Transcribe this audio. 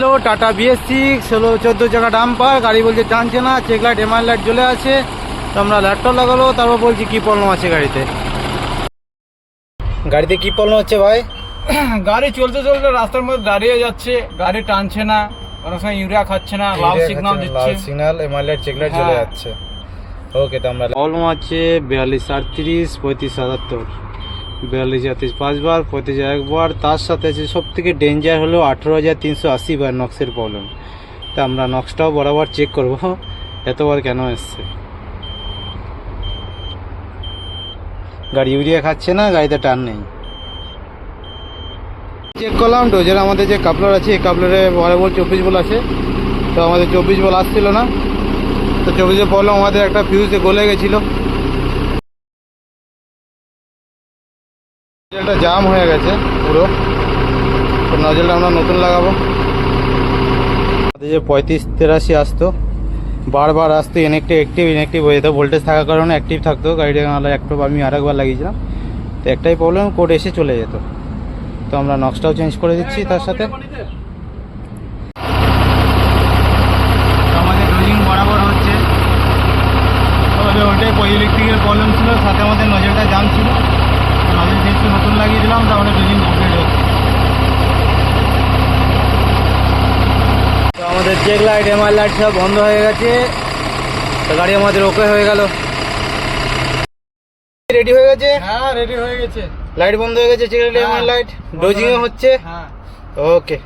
এলো tata BS6 14 চাকা dumper, গাড়ি বলছে টানছে না, চেক লাইট এমআই লাইট জ্বলে আছে। তো আমরা ল্যাপটপ লাগালো, তারপর বলছি কি প্রবলেম আছে গাড়িতে কি প্রবলেম হচ্ছে ভাই? গাড়ি চলতে চলতে রাস্তার মধ্যে দাঁড়িয়ে যাচ্ছে, গাড়ি টানছে না, অনেক সময় ইউরিয়া খাচ্ছে না, লাল সিগন্যাল দিচ্ছে, লাল signal MI light check light জ্বলে যাচ্ছে। ওকে, তো আমরা প্রবলেম আছে 42 38 35 77, 42 38 5 বার, 35 একবার। তার সাথে আছে সব থেকে ডেঞ্জার হলো 18380 বার নক্সের প্রবলেম। তা আমরা নক্সটাও বরাবর চেক করব এতবার কেন এসছে। গাড়ি ইউরিয়া খাচ্ছে না, গাড়িতে টান নেই। চেক করলাম ডোজের আমাদের যে কাপলার আছে, এই কাপলারে বরাবর 24 বল আছে। তো আমাদের 24 বল আসছিল না, তো 24 প্রবলেম আমাদের একটা ফিউজে গলে গেছিলো, নজলটা জাম হয়ে গেছে পুরো। তো নজলটা আমরা নতুন লাগাবো। যে 35 83 আসতো, বারবার আসতো, ইনঅ্যাক্টিভ হয়ে যেত। ভোল্টেজ থাকার কারণে অ্যাক্টিভ থাকতো গাড়িটা, নাহলে একটু আমি আরেকবার লাগিয়েছিলাম, তো একটাই প্রবলেম, কোড এসে চলে যেত। তো আমরা নক্সটাও চেঞ্জ করে দিচ্ছি তার সাথে। আমাদের ডোজিং বরাবর হচ্ছে, তবে ওটাই ইলেকট্রিকের প্রবলেম ছিল, সাথে আমাদের নজলটা জাম ছিল। নজল চেঞ্জ নতুন লাগিয়ে দিলাম, তাহলে ডোজিং কমপ্লিট হচ্ছে। তো আমাদের চেক লাইট এমআই লাইট সব বন্ধ হয়ে গেছে, তো গাড়ি আমাদের ওকে হয়ে গেল। রেডি হয়ে গেছে? হ্যাঁ রেডি হয়ে গেছে, লাইট বন্ধ হয়ে গেছে, চেক লাইট এমআই লাইট, ডোজিংও হচ্ছে। হ্যাঁ ওকে।